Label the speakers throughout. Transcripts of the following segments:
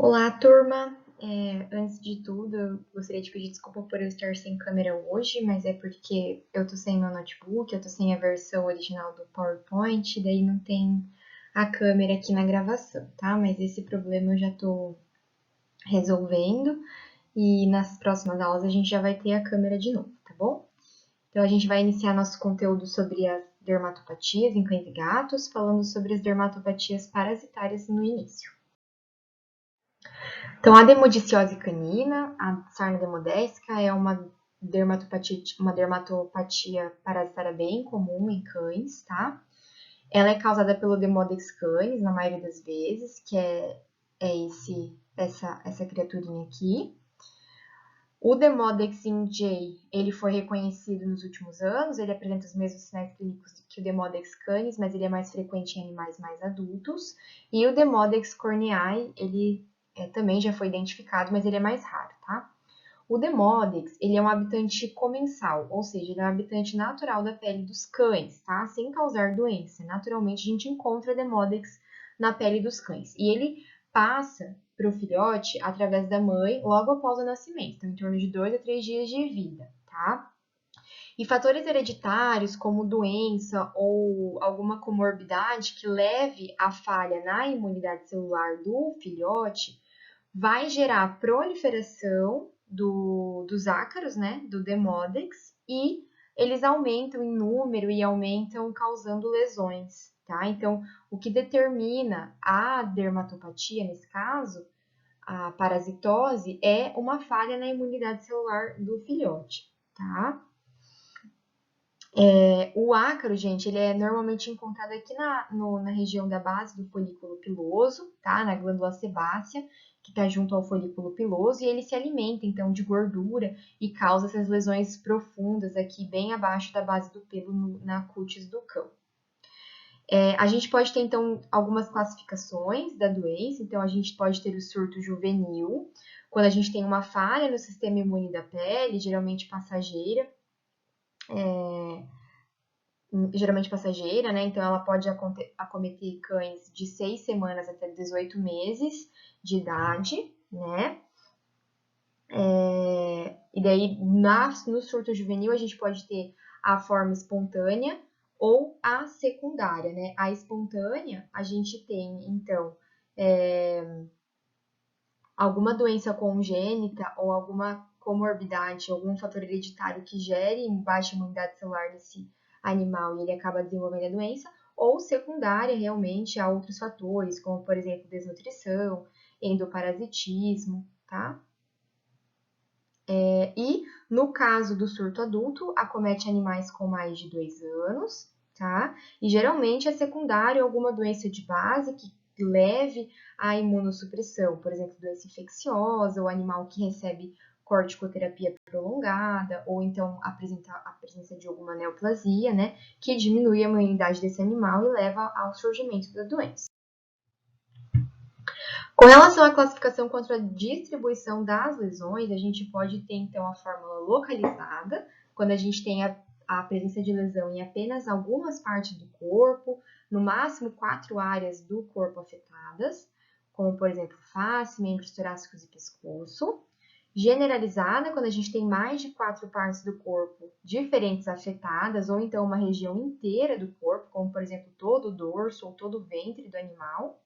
Speaker 1: Olá, turma! Antes de tudo, eu gostaria de pedir desculpa por eu estar sem câmera hoje, mas é porque eu tô sem meu notebook, eu tô sem a versão original do PowerPoint, daí não tem a câmera aqui na gravação, tá? Mas esse problema eu já tô resolvendo e nas próximas aulas a gente já vai ter a câmera de novo, tá bom? Então a gente vai iniciar nosso conteúdo sobre as dermatopatias em cães e gatos, falando sobre as dermatopatias parasitárias no início. Então, a demodiciose canina, a sarna demodésica, é uma dermatopatia parasitária bem comum em cães, tá? Ela é causada pelo Demodex canis, na maioria das vezes, que é essa criaturinha aqui. O Demodex injay, ele foi reconhecido nos últimos anos, ele apresenta os mesmos sinais clínicos que o Demodex canis, mas ele é mais frequente em animais mais adultos. E o Demodex corneae, ele também já foi identificado, mas ele é mais raro, tá? O Demodex, ele é um habitante comensal, ou seja, ele é um habitante natural da pele dos cães, tá? Sem causar doença. Naturalmente, a gente encontra Demodex na pele dos cães. E ele passa para o filhote através da mãe logo após o nascimento, então em torno de 2 a 3 dias de vida, tá? E fatores hereditários, como doença ou alguma comorbidade que leve à falha na imunidade celular do filhote, vai gerar proliferação dos ácaros, né, do Demodex, e eles aumentam em número e aumentam causando lesões, tá? Então, o que determina a dermatopatia, nesse caso, a parasitose, é uma falha na imunidade celular do filhote, tá? O ácaro, gente, ele é normalmente encontrado aqui na região da base do folículo piloso, tá? Na glândula sebácea, que está junto ao folículo piloso, e ele se alimenta, então, de gordura e causa essas lesões profundas aqui, bem abaixo da base do pelo, na cútis do cão. A gente pode ter, então, algumas classificações da doença. Então, a gente pode ter o surto juvenil, quando a gente tem uma falha no sistema imune da pele, geralmente passageira, né? Então, ela pode acometer cães de 6 semanas até 18 meses de idade, né? E daí, no surto juvenil, a gente pode ter a forma espontânea ou a secundária, né? A espontânea, a gente tem, então, alguma doença congênita ou alguma comorbidade, algum fator hereditário que gere baixa imunidade celular nesse animal e ele acaba desenvolvendo a doença, ou secundária realmente a outros fatores, como por exemplo desnutrição, endoparasitismo, tá? E no caso do surto adulto, acomete animais com mais de 2 anos, tá? E geralmente é secundário alguma doença de base que leve à imunossupressão, por exemplo, doença infecciosa, ou animal que recebe corticoterapia prolongada, ou então apresenta a presença de alguma neoplasia, né? Que diminui a imunidade desse animal e leva ao surgimento da doença. Com relação à classificação quanto à distribuição das lesões, a gente pode ter, então, a fórmula localizada, quando a gente tem a presença de lesão em apenas algumas partes do corpo, no máximo 4 áreas do corpo afetadas, como, por exemplo, face, membros torácicos e pescoço. Generalizada, quando a gente tem mais de 4 partes do corpo diferentes afetadas, ou então uma região inteira do corpo, como, por exemplo, todo o dorso ou todo o ventre do animal.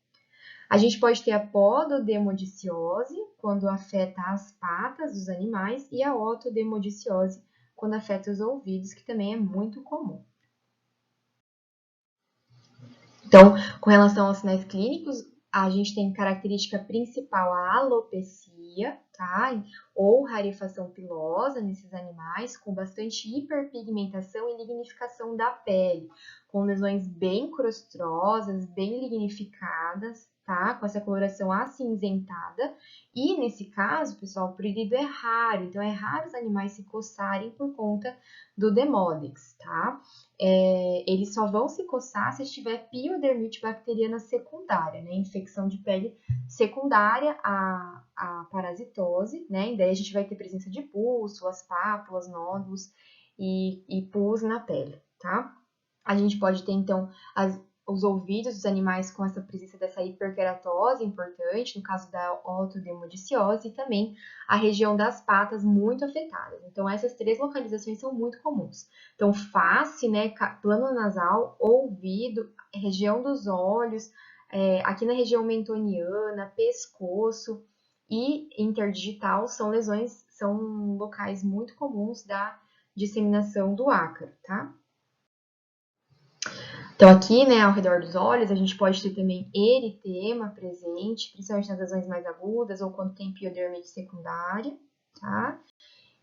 Speaker 1: A gente pode ter a pododemodiciose, quando afeta as patas dos animais, e a otodemodiciose, quando afeta os ouvidos, que também é muito comum. Então, com relação aos sinais clínicos, a gente tem característica principal a alopecia, tá? Ou rarefação pilosa nesses animais, com bastante hiperpigmentação e lignificação da pele, com lesões bem crostrosas, bem lignificadas, tá? Com essa coloração acinzentada. E nesse caso, pessoal, o prurido é raro, então é raro os animais se coçarem por conta do Demodex, tá? Eles só vão se coçar se estiver piodermite bacteriana secundária, né? Infecção de pele secundária à parasitose, né? E daí a gente vai ter presença de pústulas, pápulas, nódulos e pus na pele, tá? A gente pode ter, então, os ouvidos dos animais com essa presença dessa hiperqueratose importante, no caso da otodemodiciose, e também a região das patas muito afetadas. Então, essas 3 localizações são muito comuns. Então, face, né, plano nasal, ouvido, região dos olhos, aqui na região mentoniana, pescoço e interdigital são lesões, são locais muito comuns da disseminação do ácaro, tá? Então, aqui, né, ao redor dos olhos, a gente pode ter também eritema presente, principalmente nas lesões mais agudas ou quando tem piodermite secundária, tá?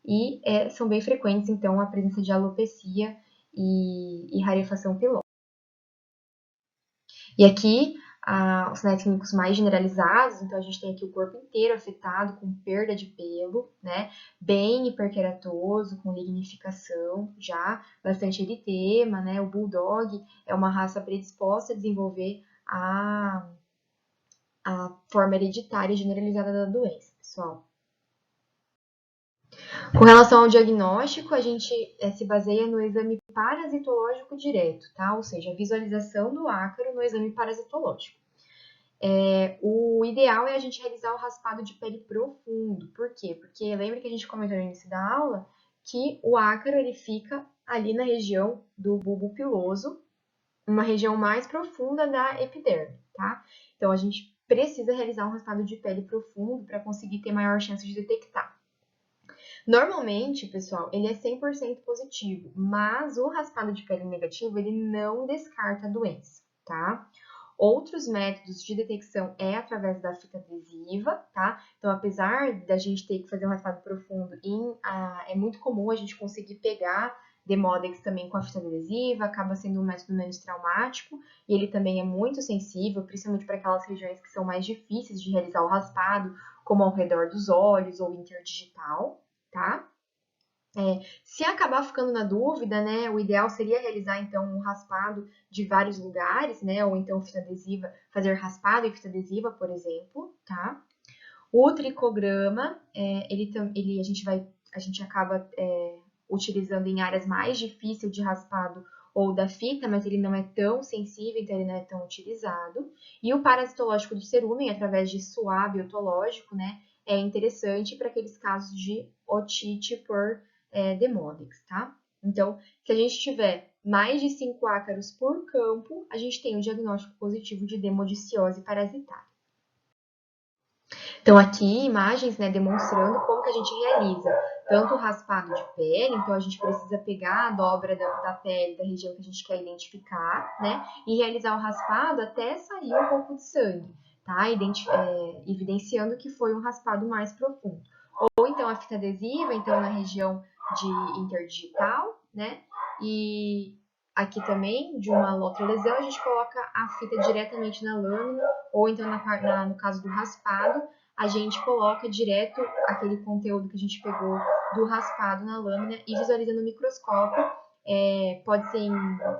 Speaker 1: E são bem frequentes, então, a presença de alopecia e rarefação pilórica. E aqui, os sinais clínicos mais generalizados, então a gente tem aqui o corpo inteiro afetado, com perda de pelo, né? Bem hiperqueratoso, com lignificação já, bastante eritema, né? O bulldog é uma raça predisposta a desenvolver a forma hereditária generalizada da doença, pessoal. Com relação ao diagnóstico, a gente se baseia no exame parasitológico direto, tá? Ou seja, a visualização do ácaro no exame parasitológico. O ideal é a gente realizar o raspado de pele profundo. Por quê? Porque lembra que a gente comentou no início da aula que o ácaro ele fica ali na região do bulbo piloso, uma região mais profunda da epiderme, tá? Então, a gente precisa realizar um raspado de pele profundo para conseguir ter maior chance de detectar. Normalmente, pessoal, ele é 100% positivo, mas o raspado de pele negativo, ele não descarta a doença, tá? Outros métodos de detecção é através da fita adesiva, tá? Então, apesar da gente ter que fazer um raspado profundo, é muito comum a gente conseguir pegar Demodex também com a fita adesiva, acaba sendo um método menos traumático, e ele também é muito sensível, principalmente para aquelas regiões que são mais difíceis de realizar o raspado, como ao redor dos olhos ou interdigital, tá? Se acabar ficando na dúvida, né, o ideal seria realizar, então, um raspado de vários lugares, né, ou então fita adesiva, fazer raspado e fita adesiva, por exemplo, tá? O tricograma, a gente acaba utilizando em áreas mais difíceis de raspado ou da fita, mas ele não é tão sensível, então ele não é tão utilizado. E o parasitológico do cerumen, através de suave otológico, né, é interessante para aqueles casos de otite por Demodex, tá? Então, se a gente tiver mais de 5 ácaros por campo, a gente tem o diagnóstico positivo de demodiciose parasitária. Então, aqui imagens, né, demonstrando como que a gente realiza tanto o raspado de pele, então a gente precisa pegar a dobra da pele da região que a gente quer identificar, né, e realizar o raspado até sair um pouco de sangue, tá? Evidenciando que foi um raspado mais profundo. Ou então a fita adesiva, então na região de interdigital, né, e aqui também, de uma outra lesão, a gente coloca a fita diretamente na lâmina, ou então no caso do raspado, a gente coloca direto aquele conteúdo que a gente pegou do raspado na lâmina e visualiza no microscópio. Pode ser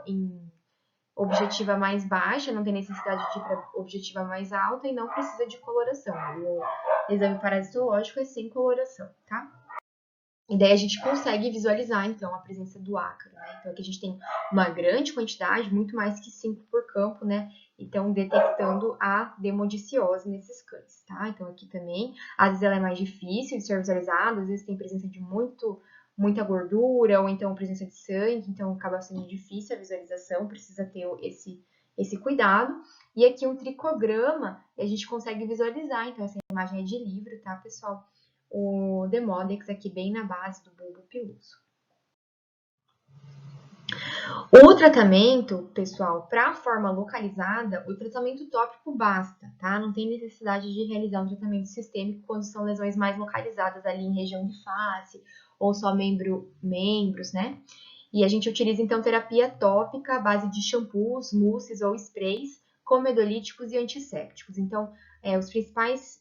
Speaker 1: em objetiva mais baixa, não tem necessidade de ir para objetiva mais alta e não precisa de coloração. O exame parasitológico é sem coloração, tá? E daí a gente consegue visualizar, então, a presença do ácaro, né? Então, aqui a gente tem uma grande quantidade, muito mais que 5 por campo, né? Então, detectando a demodiciose nesses cães, tá? Então, aqui também, às vezes ela é mais difícil de ser visualizada, às vezes tem presença de muita gordura, ou então presença de sangue, então acaba sendo difícil a visualização, precisa ter esse cuidado. E aqui um tricograma, a gente consegue visualizar, então, essa imagem é de livro, tá, pessoal? O Demodex aqui bem na base do bulbo piloso. O tratamento, pessoal, para a forma localizada, o tratamento tópico basta, tá? Não tem necessidade de realizar um tratamento sistêmico quando são lesões mais localizadas ali em região de face ou só membros, né? E a gente utiliza então terapia tópica à base de shampoos, mousses ou sprays comedolíticos e antissépticos. Então, os principais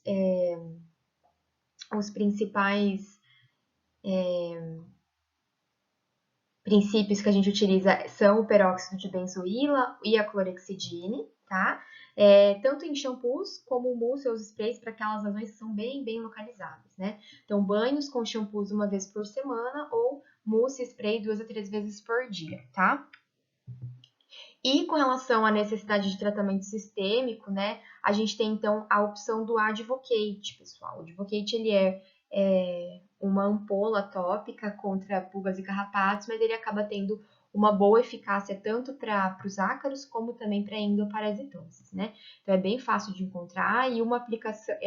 Speaker 1: princípios que a gente utiliza são o peróxido de benzoíla e a clorexidine, tá? Tanto em shampoos como mousse ou sprays para aquelas lesões que são bem, bem localizadas, né? Então, banhos com shampoos uma vez por semana ou mousse e spray 2 a 3 vezes por dia, tá? E com relação à necessidade de tratamento sistêmico, né, a gente tem então a opção do Advocate, pessoal. O Advocate ele é uma ampola tópica contra pulgas e carrapatos, mas ele acaba tendo uma boa eficácia tanto para os ácaros como também para endoparasitoses, né? Então é bem fácil de encontrar e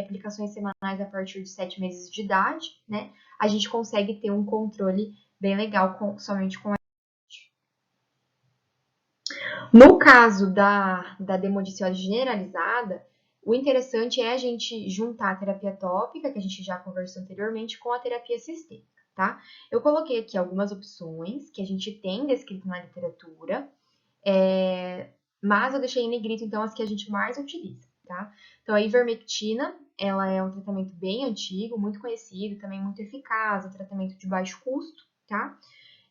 Speaker 1: aplicações semanais a partir de 7 meses de idade, né? A gente consegue ter um controle bem legal somente com. No caso da demodiciose generalizada, o interessante é a gente juntar a terapia tópica, que a gente já conversou anteriormente, com a terapia sistêmica, tá? Eu coloquei aqui algumas opções que a gente tem descrito na literatura, mas eu deixei em negrito, então, as que a gente mais utiliza, tá? Então, a ivermectina, ela é um tratamento bem antigo, muito conhecido, também muito eficaz, é um tratamento de baixo custo, tá?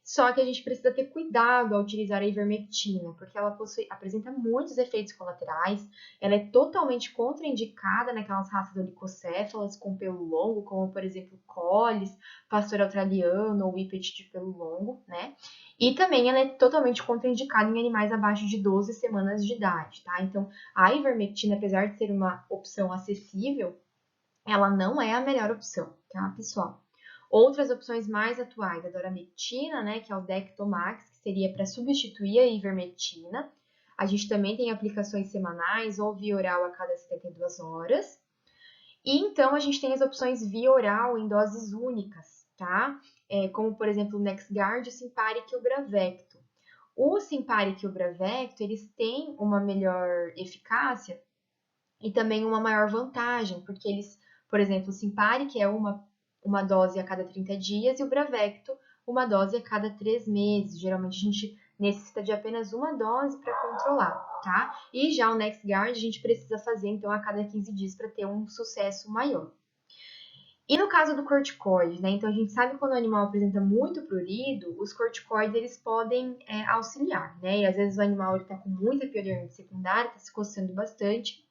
Speaker 1: Só que a gente precisa ter cuidado ao utilizar a ivermectina, porque ela apresenta muitos efeitos colaterais, ela é totalmente contraindicada naquelas raças oligocéfalas com pelo longo, como por exemplo Colles, pastor australiano ou whippet de pelo longo, né? E também ela é totalmente contraindicada em animais abaixo de 12 semanas de idade, tá? Então, a ivermectina, apesar de ser uma opção acessível, ela não é a melhor opção, tá, pessoal? Outras opções mais atuais, a doramectina, né, que é o Dectomax, que seria para substituir a ivermectina. A gente também tem aplicações semanais ou via oral a cada 72 horas. E então a gente tem as opções via oral em doses únicas, tá? Como, por exemplo, o NexGard, o Simparic e o Bravecto. O Simparic e o Bravecto, eles têm uma melhor eficácia e também uma maior vantagem, porque eles, por exemplo, o Simparic é uma dose a cada 30 dias e o Bravecto uma dose a cada 3 meses. Geralmente a gente necessita de apenas uma dose para controlar, tá? E já o NexGard a gente precisa fazer então a cada 15 dias para ter um sucesso maior. E no caso do corticoide, né? Então a gente sabe que quando o animal apresenta muito prurido, os corticoides eles podem auxiliar, né? E às vezes o animal está com muita epidermite secundária, está se coçando bastante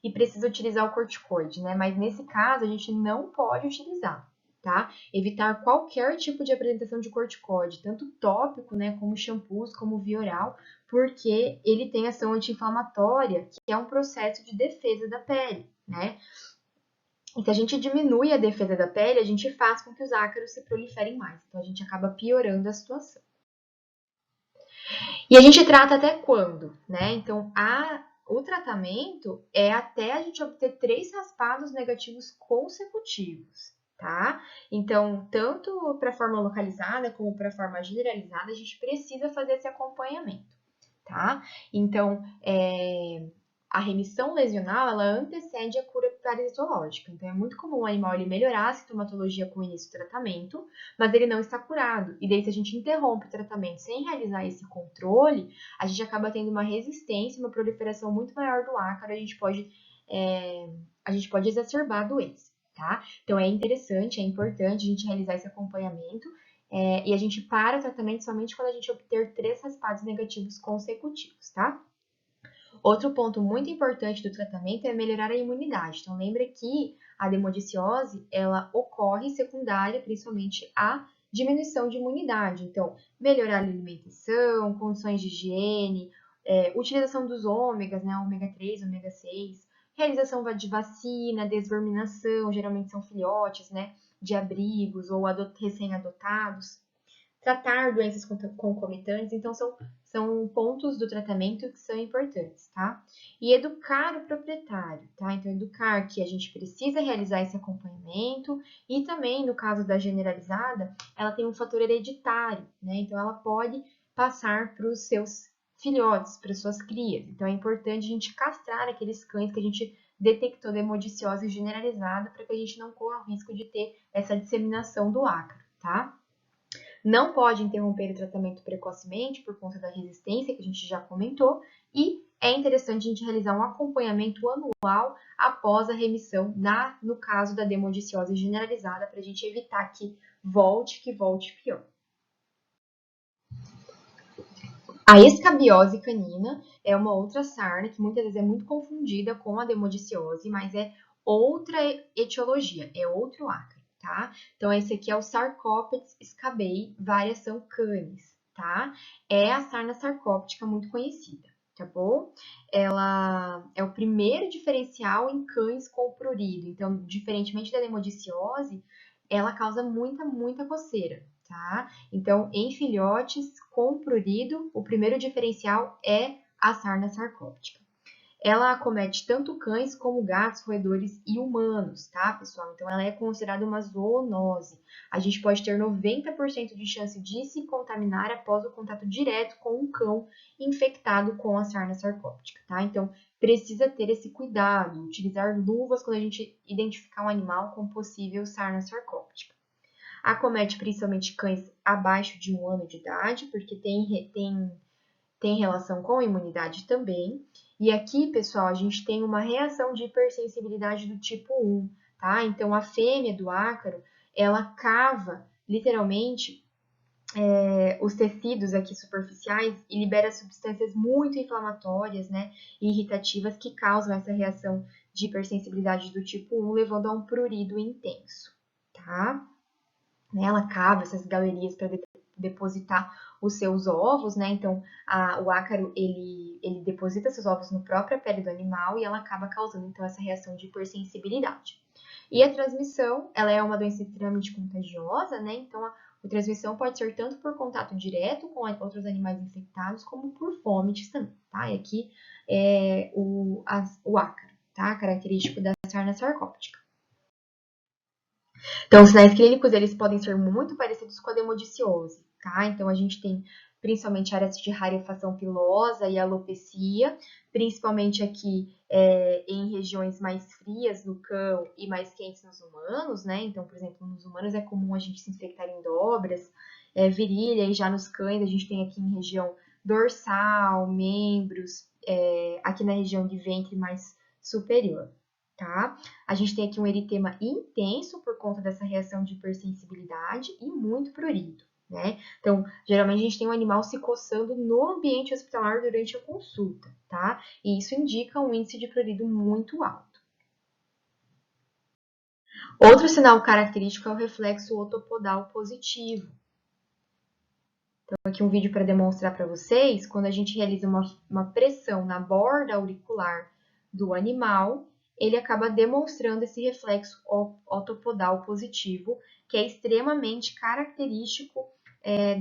Speaker 1: e precisa utilizar o corticoide, né? Mas nesse caso a gente não pode utilizar, tá? Evitar qualquer tipo de apresentação de corticoide, tanto tópico, né, como shampoos, como via oral, porque ele tem ação anti-inflamatória, que é um processo de defesa da pele, né? E se a gente diminui a defesa da pele, a gente faz com que os ácaros se proliferem mais. Então a gente acaba piorando a situação. E a gente trata até quando, né? Então, o tratamento é até a gente obter 3 raspados negativos consecutivos, tá? Então, tanto para forma localizada como para forma generalizada, a gente precisa fazer esse acompanhamento, tá? Então, a remissão lesional, ela antecede a cura parasitológica. Então, é muito comum o animal ele melhorar a sintomatologia com o início do tratamento, mas ele não está curado. E daí, se a gente interrompe o tratamento sem realizar esse controle, a gente acaba tendo uma resistência, uma proliferação muito maior do ácaro, a gente pode exacerbar a doença, tá? Então, é interessante, é importante a gente realizar esse acompanhamento, e a gente para o tratamento somente quando a gente obter 3 raspados negativos consecutivos, tá? Outro ponto muito importante do tratamento é melhorar a imunidade. Então, lembra que a demodiciose, ela ocorre secundária, principalmente à diminuição de imunidade. Então, melhorar a alimentação, condições de higiene, utilização dos ômegas, né, ômega 3, ômega 6, realização de vacina, desverminação, geralmente são filhotes, né, de abrigos ou recém-adotados, tratar doenças concomitantes, então são pontos do tratamento que são importantes, tá? E educar o proprietário, tá? Então, educar que a gente precisa realizar esse acompanhamento e também, no caso da generalizada, ela tem um fator hereditário, né? Então, ela pode passar para os seus filhotes, para suas crias. Então, é importante a gente castrar aqueles cães que a gente detectou de hemodiciose generalizada para que a gente não corra o risco de ter essa disseminação do ácaro, tá? Não pode interromper o tratamento precocemente por conta da resistência que a gente já comentou e é interessante a gente realizar um acompanhamento anual após a remissão, no caso da demodiciose generalizada, para a gente evitar que volte pior. A escabiose canina é uma outra sarna que muitas vezes é muito confundida com a demodiciose, mas é outra etiologia, é outro ácaro, tá? Então, esse aqui é o Sarcoptes scabei, variação canis, tá? É a sarna sarcóptica muito conhecida. tá bom? Ela é o primeiro diferencial em cães com prurido. Então, diferentemente da hemodiciose, ela causa muita coceira, tá? Então, em filhotes com prurido, o primeiro diferencial é a sarna sarcóptica. Ela acomete tanto cães como gatos, roedores e humanos, tá, pessoal? Então, ela é considerada uma zoonose. A gente pode ter 90% de chance de se contaminar após o contato direto com um cão infectado com a sarna sarcóptica, tá? Então, precisa ter esse cuidado, utilizar luvas quando a gente identificar um animal com possível sarna sarcóptica. Acomete principalmente cães abaixo de 1 ano de idade, porque tem relação com a imunidade também. E aqui, pessoal, a gente tem uma reação de hipersensibilidade do tipo 1, tá? Então, a fêmea do ácaro, ela cava, literalmente, os tecidos aqui superficiais e libera substâncias muito inflamatórias, né, e irritativas que causam essa reação de hipersensibilidade do tipo 1, levando a um prurido intenso, tá? Ela cava essas galerias para depositar os seus ovos, né? Então, o ácaro, ele deposita seus ovos na própria pele do animal e ela acaba causando, então, essa reação de hipersensibilidade. E a transmissão, ela é uma doença extremamente contagiosa, né? Então, a transmissão pode ser tanto por contato direto com outros animais infectados, como por vômitos também, tá? E aqui é o ácaro, tá? Característico da sarna sarcóptica. Então, os sinais clínicos, eles podem ser muito parecidos com a hemodiciose, tá? Então, a gente tem principalmente áreas de rarefação pilosa e alopecia, principalmente aqui em regiões mais frias no cão e mais quentes nos humanos, né? Então, por exemplo, nos humanos é comum a gente se infectar em dobras, virilha, e já nos cães a gente tem aqui em região dorsal, membros, aqui na região de ventre mais superior. Tá? A gente tem aqui um eritema intenso por conta dessa reação de hipersensibilidade e muito prurido, né? Então, geralmente a gente tem um animal se coçando no ambiente hospitalar durante a consulta, tá? E isso indica um índice de prurido muito alto. Outro sinal característico é o reflexo otopodal positivo. Então, aqui um vídeo para demonstrar para vocês, quando a gente realiza uma pressão na borda auricular do animal, ele acaba demonstrando esse reflexo otopodal positivo, que é extremamente característico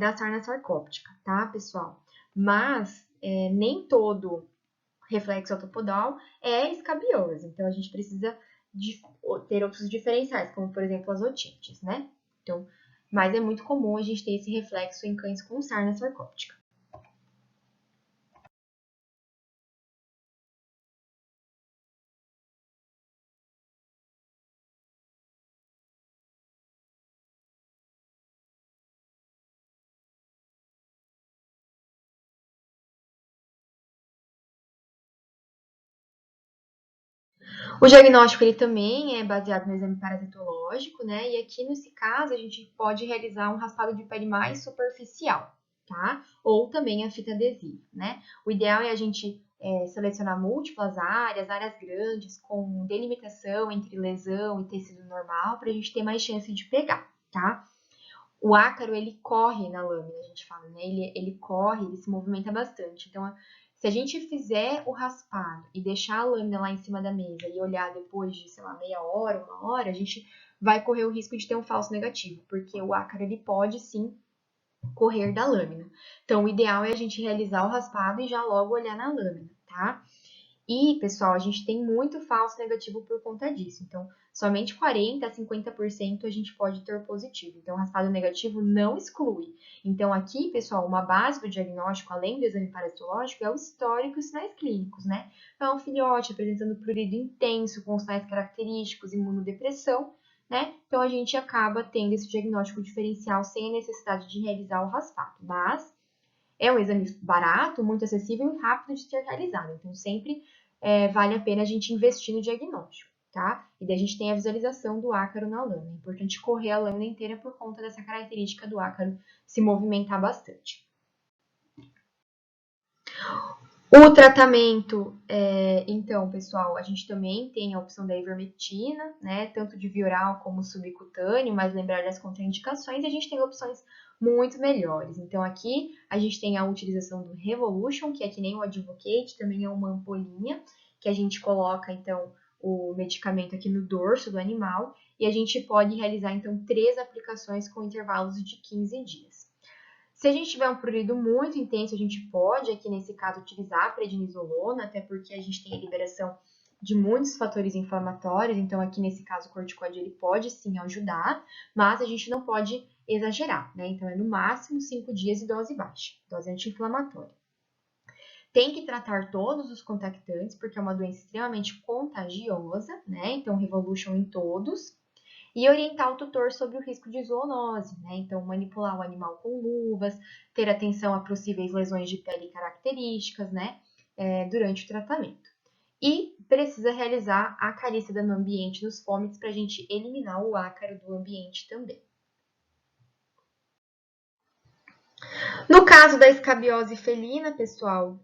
Speaker 1: da sarna sarcóptica, tá, pessoal? Mas nem todo reflexo otopodal é escabioso, então a gente precisa ter outros diferenciais, como por exemplo as otites, né? Então, mas é muito comum a gente ter esse reflexo em cães com sarna sarcóptica. O diagnóstico ele também é baseado no exame parasitológico, né? E aqui nesse caso a gente pode realizar um raspado de pele mais superficial, tá? Ou também a fita adesiva, né? O ideal é a gente selecionar múltiplas áreas grandes, com delimitação entre lesão e tecido normal, para a gente ter mais chance de pegar, tá? O ácaro, ele corre na lâmina, a gente fala, né? Ele corre, ele se movimenta bastante. Então, se a gente fizer o raspado e deixar a lâmina lá em cima da mesa e olhar depois de, sei lá, meia hora, 1 hora, a gente vai correr o risco de ter um falso negativo, porque o ácaro, ele pode sim correr da lâmina. Então, o ideal é a gente realizar o raspado e já logo olhar na lâmina, tá? E, pessoal, a gente tem muito falso negativo por conta disso. Então, somente 40% a 50% a gente pode ter positivo. Então, raspado negativo não exclui. Então, aqui, pessoal, uma base do diagnóstico, além do exame parasitológico, é o histórico e sinais clínicos, né? Então, um filhote apresentando prurido intenso, com sinais característicos, imunodepressão, né? Então, a gente acaba tendo esse diagnóstico diferencial sem a necessidade de realizar o raspado. Mas é um exame barato, muito acessível e rápido de ser realizado. Então, sempre vale a pena a gente investir no diagnóstico, tá? E daí a gente tem a visualização do ácaro na lâmina. É importante correr a lâmina inteira por conta dessa característica do ácaro se movimentar bastante. O tratamento, então, pessoal, a gente também tem a opção da ivermectina, né? Tanto de via oral como subcutâneo, mas lembrar das contraindicações. E a gente tem opções muito melhores. Então, aqui a gente tem a utilização do Revolution, que é que nem o Advocate, também é uma ampolinha, que a gente coloca, então, o medicamento aqui no dorso do animal, e a gente pode realizar, então, 3 aplicações com intervalos de 15 dias. Se a gente tiver um prurido muito intenso, a gente pode, aqui nesse caso, utilizar a prednisolona, até porque a gente tem a liberação de muitos fatores inflamatórios, então aqui nesse caso o corticoide ele pode sim ajudar, mas a gente não pode exagerar, né? Então é no máximo 5 dias e dose baixa, dose anti-inflamatória. Tem que tratar todos os contactantes, porque é uma doença extremamente contagiosa, né? Então Revolution em todos. E orientar o tutor sobre o risco de zoonose, né? Então, manipular o animal com luvas, ter atenção a possíveis lesões de pele características, né? Durante o tratamento. E precisa realizar a carícia no ambiente dos fômites para a gente eliminar o ácaro do ambiente também. No caso da escabiose felina, pessoal,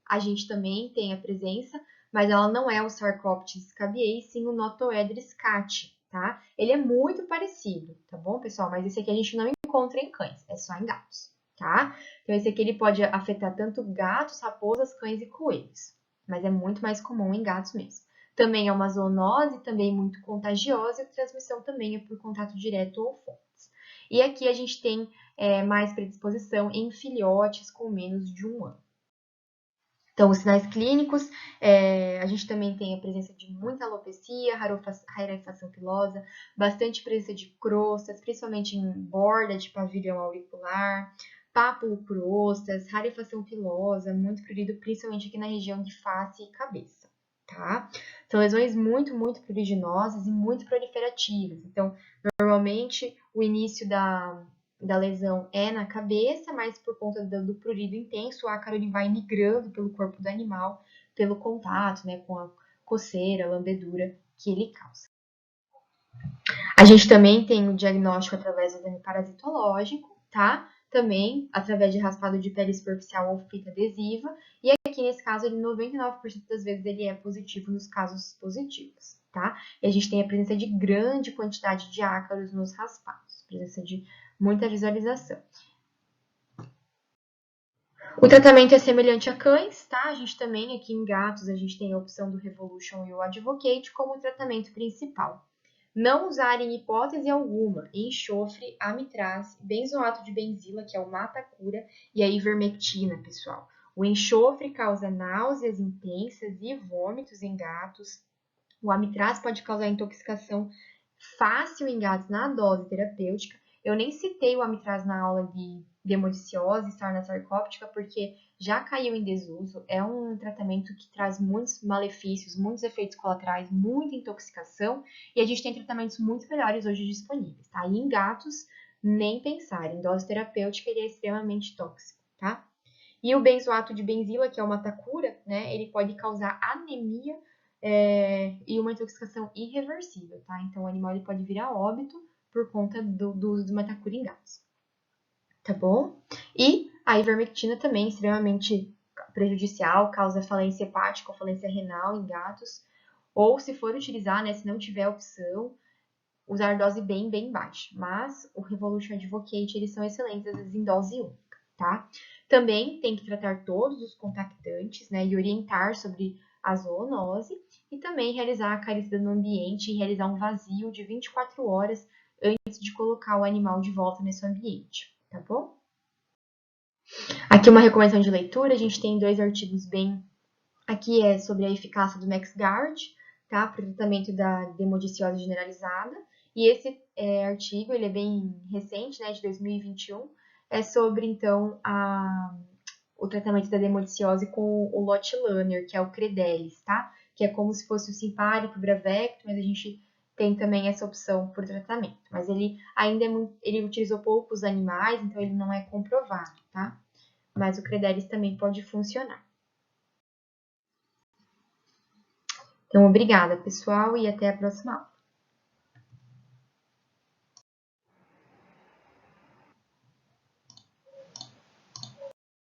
Speaker 1: a gente também tem a presença, mas ela não é o Sarcoptes scabiei, sim o Notoedris cati, tá? Ele é muito parecido, tá bom, pessoal? Mas esse aqui a gente não encontra em cães, é só em gatos, tá? Então esse aqui ele pode afetar tanto gatos, raposas, cães e coelhos, mas é muito mais comum em gatos mesmo. Também é uma zoonose, também muito contagiosa, e a transmissão também é por contato direto ou fontes. E aqui a gente tem mais predisposição em filhotes com menos de 1 ano. Então, os sinais clínicos, a gente também tem a presença de muita alopecia, rarefação pilosa, bastante presença de crostas, principalmente em borda de pavilhão auricular, pápulo-crostas, rarefação pilosa, muito prurido, principalmente aqui na região de face e cabeça, tá? São lesões muito, muito pruriginosas e muito proliferativas. Então, normalmente, o início da lesão é na cabeça, mas por conta do prurido intenso, o ácaro ele vai migrando pelo corpo do animal, pelo contato, né, com a coceira, a lambedura que ele causa. A gente também tem o diagnóstico através do exame parasitológico, tá? Também através de raspado de pele superficial ou fita adesiva, e aqui nesse caso, ele 99% das vezes ele é positivo nos casos positivos, tá? E a gente tem a presença de grande quantidade de ácaros nos raspados, presença de muita visualização. O tratamento é semelhante a cães, tá? A gente também, aqui em gatos, a gente tem a opção do Revolution e o Advocate como tratamento principal. Não usar em hipótese alguma enxofre, amitraz, benzoato de benzila, que é o mata-cura, e a ivermectina, pessoal. O enxofre causa náuseas intensas e vômitos em gatos. O amitraz pode causar intoxicação fácil em gatos na dose terapêutica. Eu nem citei o amitraz na aula de demodiciose, sarna sarcóptica, porque já caiu em desuso. É um tratamento que traz muitos malefícios, muitos efeitos colaterais, muita intoxicação, e a gente tem tratamentos muito melhores hoje disponíveis, tá? E em gatos, nem pensar. Em dose terapêutica, ele é extremamente tóxico, tá? E o benzoato de benzila, que é uma tacura, né? Ele pode causar anemia e uma intoxicação irreversível, tá? Então, o animal ele pode vir a óbito por conta do uso de Matacura em gatos, tá bom? E a ivermectina também, extremamente prejudicial, causa falência hepática ou falência renal em gatos, ou se for utilizar, né, se não tiver opção, usar dose bem baixa, mas o Revolution Advocate, eles são excelentes, às vezes em dose única, tá? Também tem que tratar todos os contactantes, né, e orientar sobre a zoonose, e também realizar a carícia no ambiente e realizar um vazio de 24 horas antes de colocar o animal de volta nesse ambiente, tá bom? Aqui uma recomendação de leitura, a gente tem 2 artigos bem... Aqui é sobre a eficácia do NexGard, tá? Para o tratamento da demodiciose generalizada. E esse artigo, ele é bem recente, né, de 2021, é sobre, então, o tratamento da demodiciose com o lotilaner, que é o Credelis, tá? Que é como se fosse o Simparica, o Bravecto, mas a gente tem também essa opção por tratamento. Mas ele ainda ele utilizou poucos animais, então ele não é comprovado, tá? Mas o Credelis também pode funcionar. Então, obrigada, pessoal, e até a próxima aula.